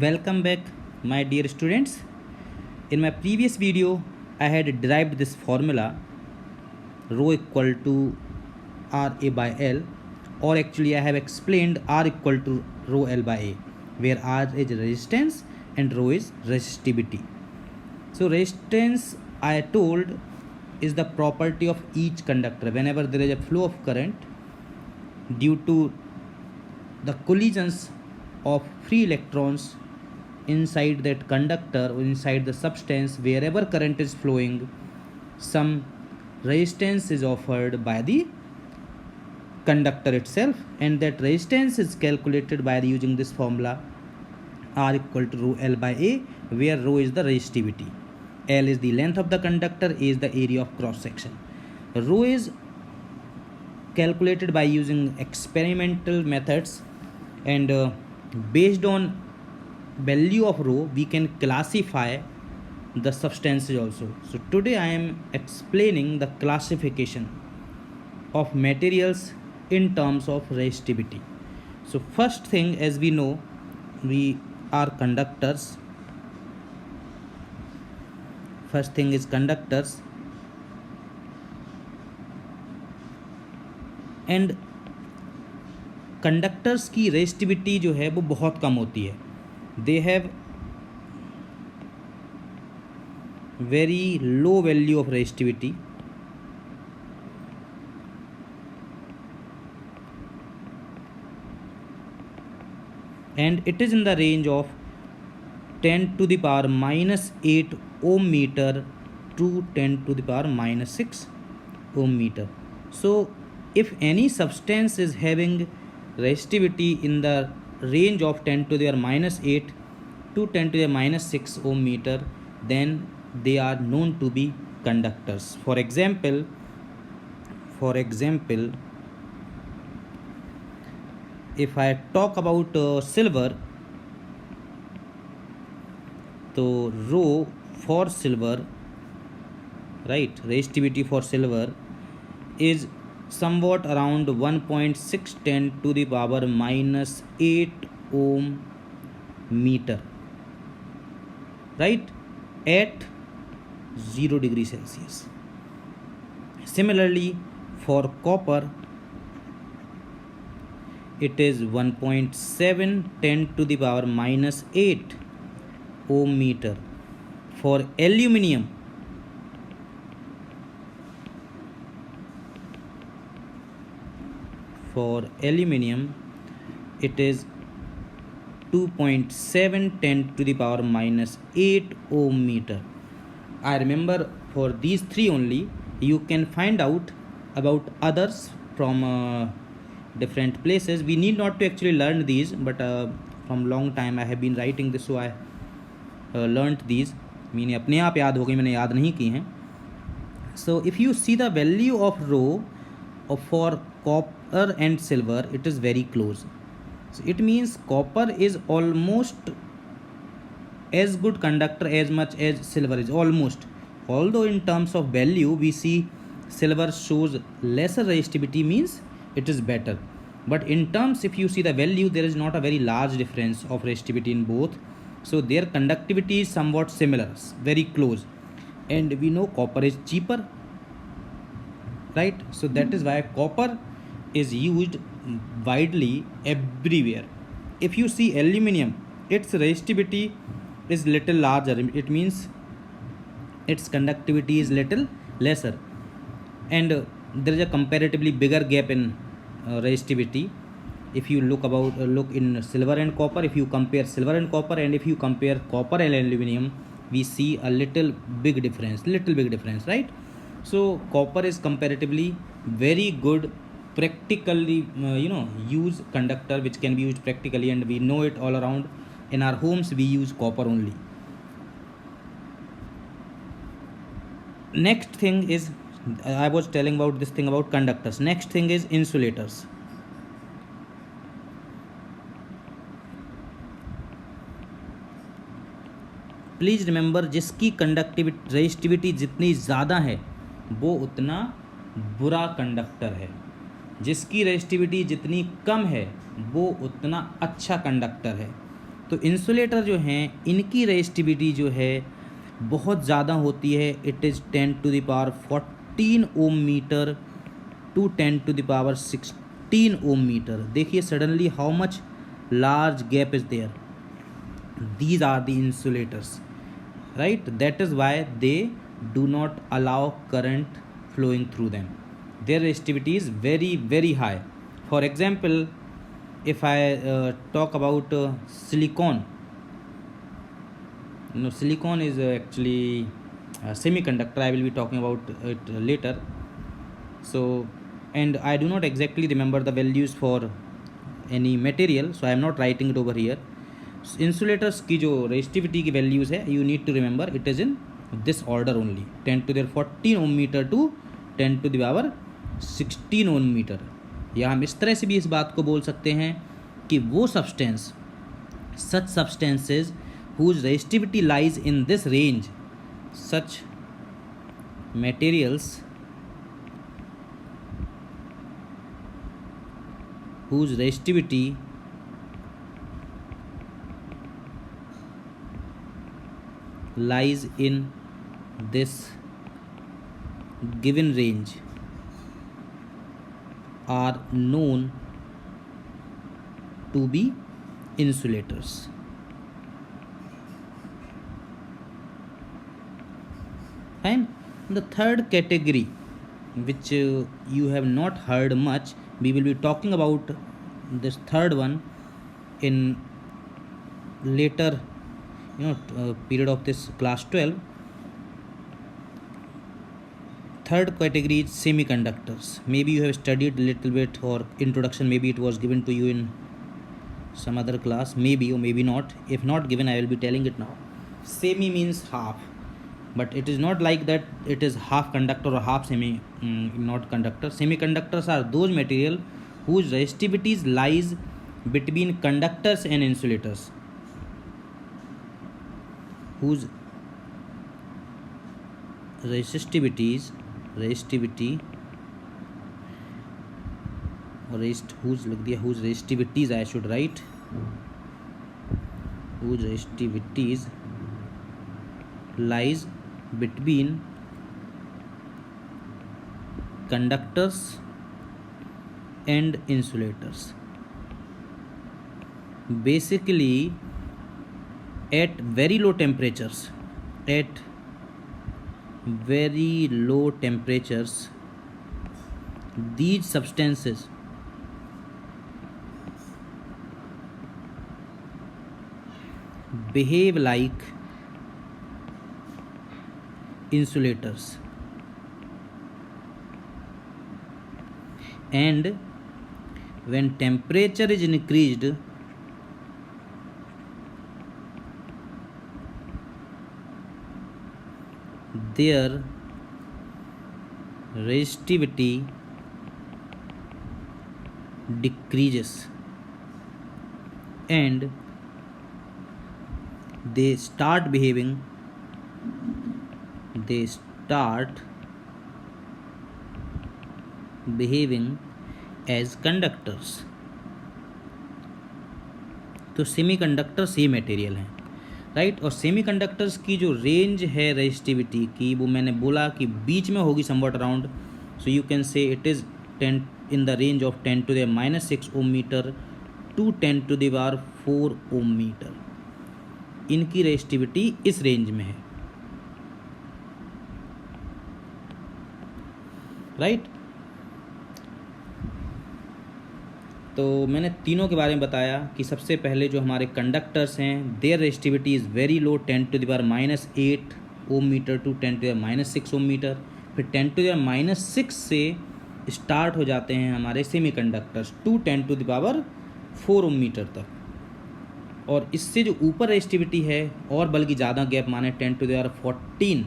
Welcome back, my dear students. In my previous video, I had derived this formula rho equal to RA by L, or actually I have explained R equal to rho L by A, where R is resistance and rho is resistivity. So resistance, I told, is the property of each conductor. Whenever there is a flow of current due to the collisions of free electrons inside that conductor or inside the substance, wherever current is flowing, some resistance is offered by the conductor itself, and that resistance is calculated by using this formula R equal to rho L by A, where rho is the resistivity, L is the length of the conductor, A is the area of cross section. Rho is calculated by using experimental methods, and based on value of rho we can classify the substances also. So today I am explaining the classification of materials in terms of resistivity. So first thing, as we know, we are conductors. First thing is conductors, and conductors की resistivity जो है वो बहुत कम होती है. They have very low value of resistivity, and it is in the range of 10 to the power minus 8 ohm meter to 10 to the power minus 6 ohm meter. So if any substance is having resistivity in the range of 10 to the power minus 8 to 10 to the minus 6 ohm meter, then they are known to be conductors. For example, if I talk about silver, so rho for silver, right, resistivity for silver is somewhat around 1.610 to the power minus 8 ohm meter, right, at 0 degree Celsius. Similarly, for copper it is 1.710 to the power minus 8 ohm meter. For aluminium it is 2.710 to the power minus 8 ohm meter. I remember for these three only. You can find out about others from different places. We need not to actually learn these, but from long time I have been writing this, so I learnt these. मैंने अपने आप याद हो गई, मैंने याद नहीं की हैं. So if you see the value of rho for copper and silver, it is very close. So it means copper is almost as good conductor as much as silver is, almost. Although in terms of value we see silver shows lesser resistivity, means it is better, but in terms, if you see the value, there is not a very large difference of resistivity in both. So their conductivity is somewhat similar, very close, and we know copper is cheaper, right? So that is why copper is used widely everywhere. If you see aluminium, its resistivity is little larger, it means its conductivity is little lesser, and there is a comparatively bigger gap in resistivity. If you look in silver and copper, if you compare silver and copper, and if you compare copper and aluminium, we see a little big difference, right? So copper is comparatively very good practically use conductor, which can be used practically, and we know it all around. In our homes we use copper only. Next thing is, I was telling about this thing about conductors. Next thing is insulators. Please remember, जिसकी conductivity resistivity जितनी ज़्यादा है वो उतना बुरा conductor है, जिसकी resistivity जितनी कम है वो उतना अच्छा कंडक्टर है. तो इंसुलेटर जो हैं इनकी रेजिस्टिविटी जो है बहुत ज़्यादा होती है. It is 10⁻14 ohm metre to 10⁻16 ohm metre. देखिए suddenly how much large gap is there. These are the insulators, right? That is why they do not allow current flowing through them. Their resistivity is very very high. For example, if I talk about silicon. No, silicon is actually a semiconductor. I will be talking about it later. So, and I do not exactly remember the values for any material, so I am not writing it over here. Insulators की जो resistivity की values है, you need to remember it is in this order only. 10⁻14 ohm metre to 10⁻16 ohm metre. या हम इस तरह से भी इस बात को बोल सकते हैं कि वो substance, such substances whose resistivity lies in this range, such materials whose resistivity lies in this given range are known to be insulators. Fine. The third category, which you have not heard much, we will be talking about this third one in later period of this class 12. Third category is semiconductors. Maybe you have studied a little bit or introduction, maybe it was given to you in some other class, maybe or maybe not. If not given, I will be telling it now. Semi means half, but it is not like that it is half conductor or half semi not conductor. Semiconductors are those material whose resistivities lies between conductors and insulators, whose resistivity whose resistivities I should write, whose resistivities lies between conductors and insulators. Basically, at very low temperatures, these substances behave like insulators, and when temperature is increased, their resistivity decreases and they start behaving as conductors. तो semiconductor same material हैं, right. और semiconductors की जो range है resistivity की, वो मैंने बोला कि बीच में होगी somewhat around. So you can say it is 10 in the range of 10⁻⁻6 ohm meter to 10⁻⁴ ohm meter. इनकी रेजिस्टिविटी इस रेंज में है, राइट. तो मैंने तीनों के बारे में बताया कि सबसे पहले जो हमारे कंडक्टर्स हैं, their resistivity is very low, 10⁻⁸ ohm metre to 10⁻�6 ohm metre. फिर 10⁻⁶ से स्टार्ट हो जाते हैं हमारे सेमीकंडक्टर्स टू 10⁻⁴ ओम मीटर तक. और इससे जो ऊपर रेजिस्टिविटी है और बल्कि ज़्यादा गैप माने 10⁻⁴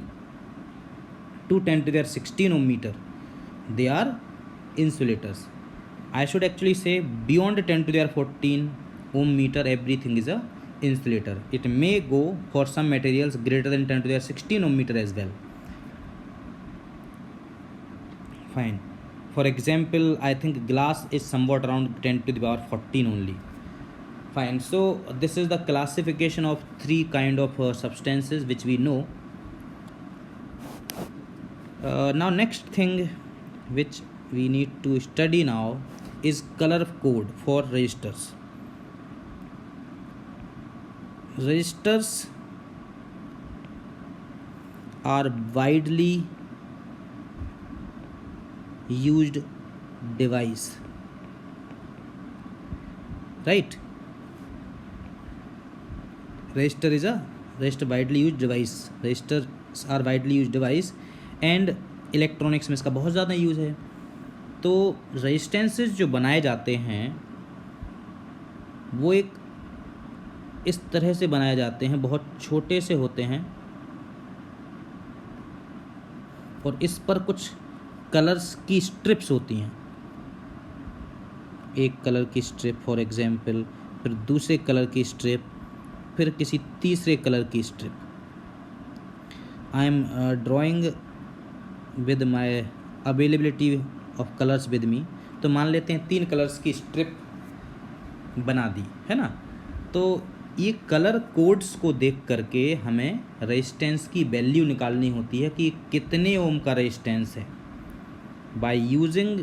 to 10⁻16 ohm metre, they are insulators. I should actually say beyond 10⁻⁴ ohm meter everything is a insulator. It may go for some materials greater than 10⁻16 ohm meter as well. Fine. For example, I think glass is somewhat around 10⁻⁴ only. Fine. So this is the classification of three kind of substances which we know. Now next thing which we need to study now is color code for resistors. Resistors are widely used device, right? Resistor is a widely used device. Resistors are widely used device and electronics में इसका बहुत ज़्यादा use है. तो resistances जो बनाए जाते हैं वो एक इस तरह से बनाए जाते हैं, बहुत छोटे से होते हैं और इस पर कुछ कलर्स की स्ट्रिप्स होती हैं. एक कलर की स्ट्रिप फॉर एग्जांपल, फिर दूसरे कलर की स्ट्रिप, फिर किसी तीसरे कलर की strip. I am drawing with my availability of colours with me. तो मान लेते हैं 3 कलर्स की स्ट्रिप बना दी है ना. तो ये कलर कोड्स को देख करके हमें रेजिस्टेंस की वैल्यू निकालनी होती है कि कितने ओम का रेजिस्टेंस है. By using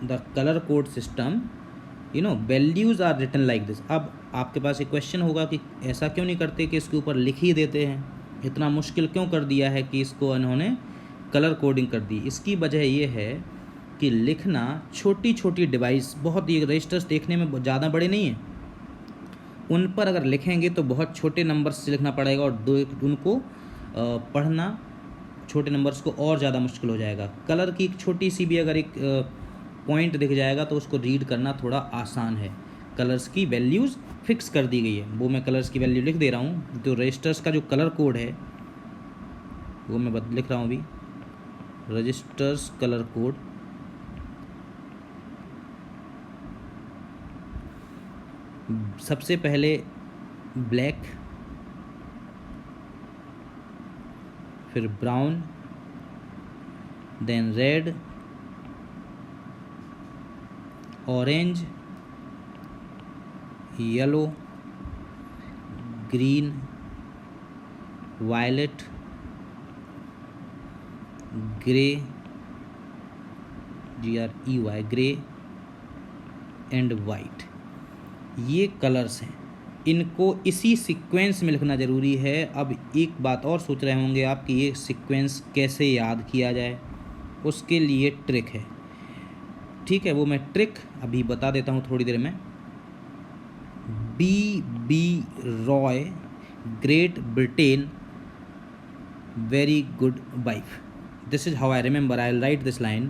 the colour code system values are written like this. अब आपके पास एक क्वेश्चन होगा कि ऐसा क्यों नहीं करते कि इसके ऊपर लिख ही देते हैं, इतना मुश्किल क्यों कर दिया है कि इसको इन्होंने कलर कोडिंग कर दी. इसकी वजह ये है कि लिखना छोटी छोटी डिवाइस, बहुत ये रजिस्टर्स देखने में ज़्यादा बड़े नहीं हैं, उन पर अगर लिखेंगे तो बहुत छोटे नंबर्स से लिखना पड़ेगा और उनको पढ़ना छोटे नंबर्स को और ज़्यादा मुश्किल हो जाएगा. कलर की एक छोटी सी भी अगर एक पॉइंट दिख जाएगा तो उसको रीड करना थोड़ा आसान है. कलर्स की वैल्यूज़ फिक्स कर दी गई है, वो मैं कलर्स की वैल्यू लिख दे रहा हूँ. तो रजिस्टर्स का जो कलर कोड है वो मैं लिख रहा हूँ अभी. रजिस्टर्स कलर कोड सबसे पहले ब्लैक, फिर brown, then red, orange, yellow, green, violet, grey, GREY grey and white. ये कलर्स हैं, इनको इसी सीक्वेंस में लिखना ज़रूरी है. अब एक बात और सोच रहे होंगे आप कि ये सीक्वेंस कैसे याद किया जाए, उसके लिए ट्रिक है. ठीक है, वो मैं ट्रिक अभी बता देता हूँ थोड़ी देर में. B.B. Roy, great Britain, very good wife. This is how I remember. I'll write this line.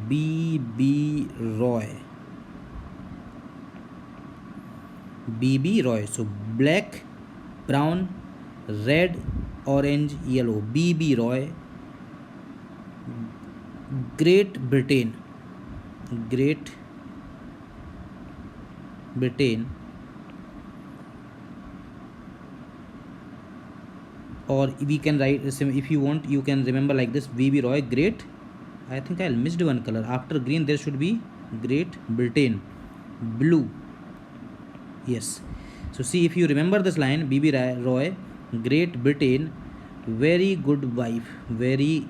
B.B. Roy. B.B. Roy. So black, brown, red, orange, yellow. B.B. Roy. Great Britain. Great Britain. Or we can write, if you want you can remember like this, B.B. Roy, great. I think I missed one color. After green there should be Great Britain, blue. Yes, so see, if you remember this line, B.B. Roy, Great Britain, very good wife, very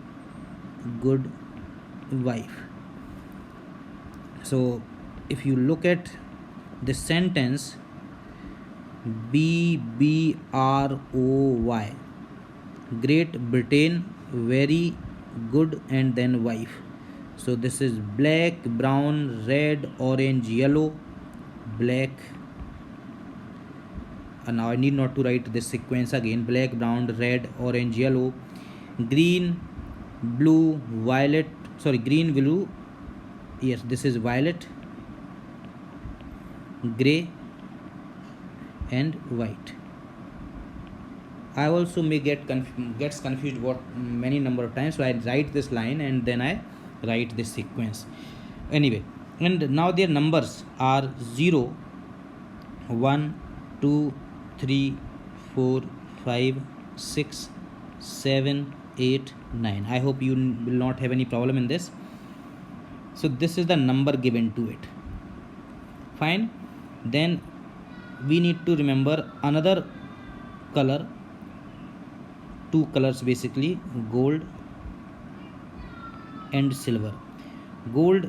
good wife. So if you look at this sentence, BBROY, Great Britain, very good, and then wife. So this is black, brown, red, orange, yellow, black. And now I need not to write this sequence again. Black, brown, red, orange, yellow, green, blue, violet. Sorry, green, blue. Yes, this is violet, gray, and white. I also may gets confused what many number of times, so I write this line and then I write this sequence. Anyway, and now their numbers are 0, 1, 2, 3, 4, 5, 6, 7, 8, 9. I hope you will not have any problem in this. So this is the number given to it. Fine. Then we need to remember another color, two colors basically, gold and silver. Gold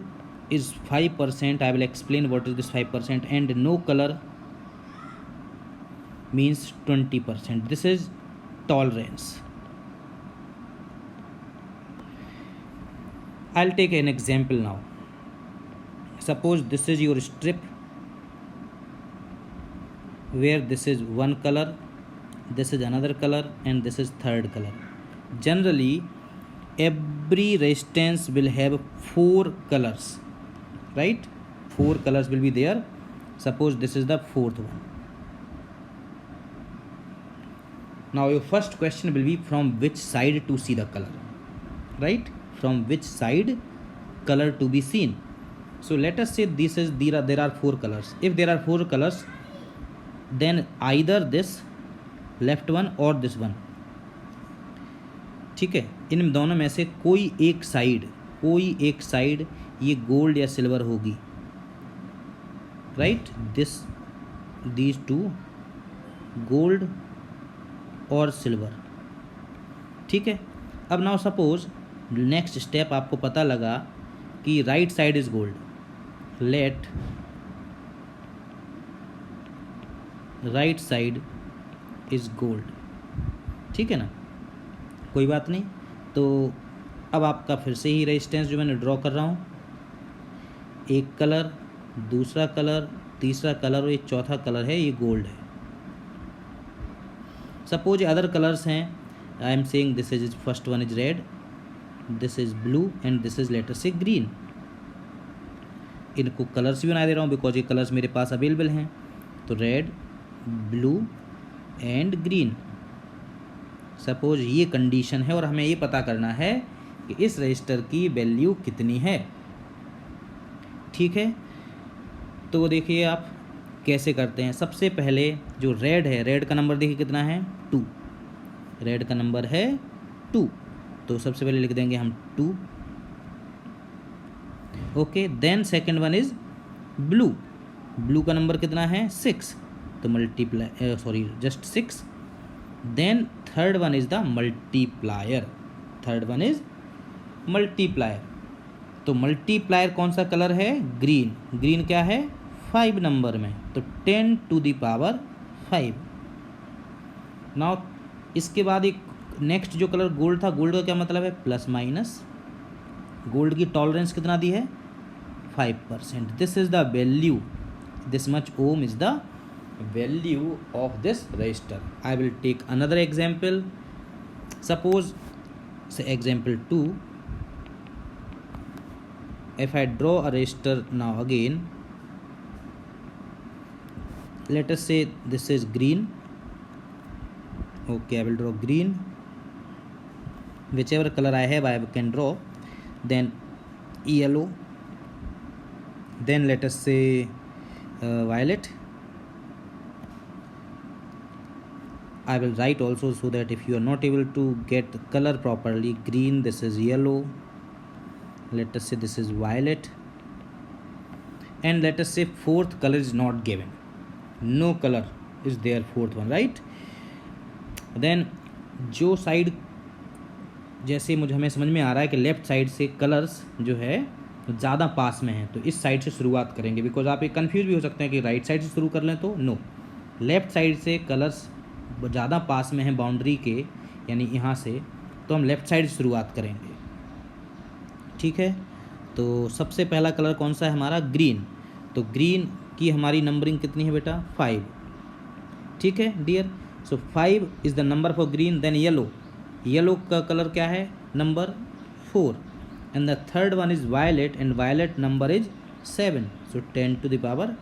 is 5%. I will explain what is this 5%, and no color means 20%. This is tolerance. I'll take an example now. Suppose this is your strip where this is one color, this is another color, and this is third color. Generally, every resistance will have 4 colors, right? 4 colors will be there. Suppose this is the fourth one. Now your first question will be from which side to see the color, right? From which side color to be seen. So let us say there are 4 colors. If there are 4 colors, then either this left one और this one, ठीक है, इन दोनों में से कोई एक side ये gold या सिल्वर होगी, राइट? दीज टू गोल्ड और सिल्वर, ठीक है। अब नाउ सपोज नेक्स्ट स्टेप आपको पता लगा कि right side is gold, let right side is gold, ठीक है ना, कोई बात नहीं। तो अब आपका फिर से ही रेजिस्टेंस जो मैंने ड्रॉ कर रहा हूँ, एक कलर, दूसरा कलर, तीसरा कलर और ये चौथा कलर है, ये गोल्ड है। सपोज अदर कलर्स हैं, I am saying this is first one is red, this is blue and this is later से ग्रीन। इनको कलर्स भी बना दे रहा हूँ बिकॉज ये कलर्स मेरे पास अवेलेबल हैं। तो red, blue and green. Suppose ये कंडीशन है और हमें ये पता करना है कि इस रजिस्टर की वैल्यू कितनी है, ठीक है। तो देखिए आप कैसे करते हैं। सबसे पहले जो रेड है, रेड का नंबर देखिए कितना है, 2, रेड का नंबर है 2, तो सबसे पहले लिख देंगे हम 2, okay. Then second one is blue, blue का नंबर कितना है 6, तो multiply just 6। Then third one is the multiplier, third one is multiplier. तो मल्टीप्लायर कौन सा कलर है, ग्रीन, ग्रीन क्या है 5 नंबर में, तो 10 टू द पावर 5। नाउ इसके बाद एक नेक्स्ट जो कलर गोल्ड था, गोल्ड का क्या मतलब है प्लस माइनस, गोल्ड की टॉलरेंस कितना दी है 5%। This is the value, this much ohm is the value of this resistor. I will take another example. Suppose say example 2, if I draw a resistor now again, let us say this is green, okay, I will draw green, whichever color I have I can draw. Then yellow, then let us say violet. I will write also so that if you are not able to get the color properly, green, this is yellow, let us say this is violet, and let us say fourth color is not given, no color is there fourth one, right? Then जो side, जैसे मुझे हमें समझ में आ रहा है कि left side से कलर्स जो है ज़्यादा पास में है, तो इस साइड से शुरुआत करेंगे, बिकॉज आप एक कन्फ्यूज भी हो सकते हैं कि राइट साइड से शुरू कर लें, तो नो, लेफ्ट साइड से कलर्स ज़्यादा पास में है बाउंड्री के, यानी यहाँ से, तो हम लेफ़्ट साइड से शुरुआत करेंगे, ठीक है। तो सबसे पहला कलर कौन सा है हमारा, ग्रीन, तो ग्रीन की हमारी नंबरिंग कितनी है बेटा 5, ठीक है dear. So 5 is the number for green. Then yellow, yellow का कलर क्या है number 4, and the third one is violet, and violet number is 7, so 10 to the power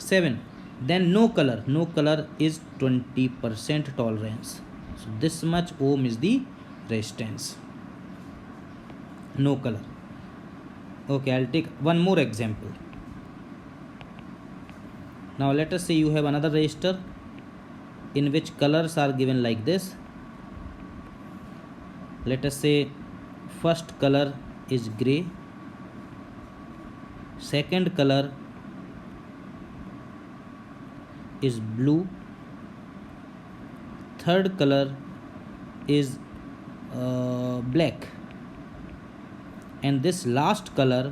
7। Then no color is 20% tolerance, so this much ohm is the resistance, no color. Okay, I'll take one more example. Now let us say you have another resistor in which colors are given like this. Let us say first color is gray, second color is blue, third color is black, and this last color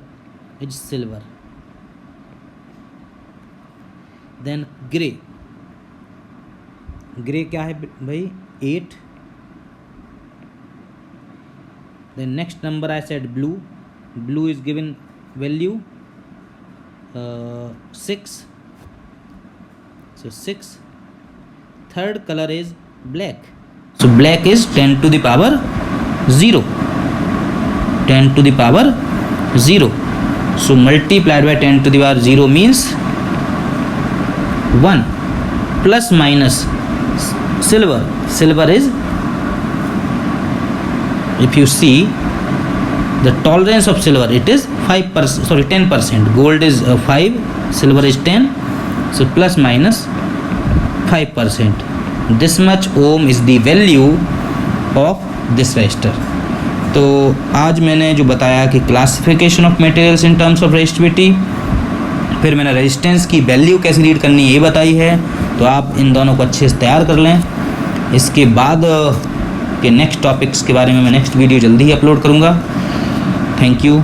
is silver. Then gray क्या है भाई 8. Then next number I said blue is given value 6, so 6. Third color is black, so black is 10 to the power 0, 10 to the power 0. So multiplied by 10 to the power 0 means 1 plus minus silver is, if you see the tolerance of silver, it is 5%, sorry 10%. Gold is 5, silver is 10, so plus minus 5%. This much ohm is the value of this resistor. तो आज मैंने जो बताया कि classification of materials in terms of resistivity, फिर मैंने resistance की value कैसे रीड करनी है ये बताई है, तो आप इन दोनों को अच्छे से तैयार कर लें. इसके बाद के नेक्स्ट टॉपिक्स के बारे में मैं नेक्स्ट वीडियो जल्दी ही अपलोड करूँगा. Thank you.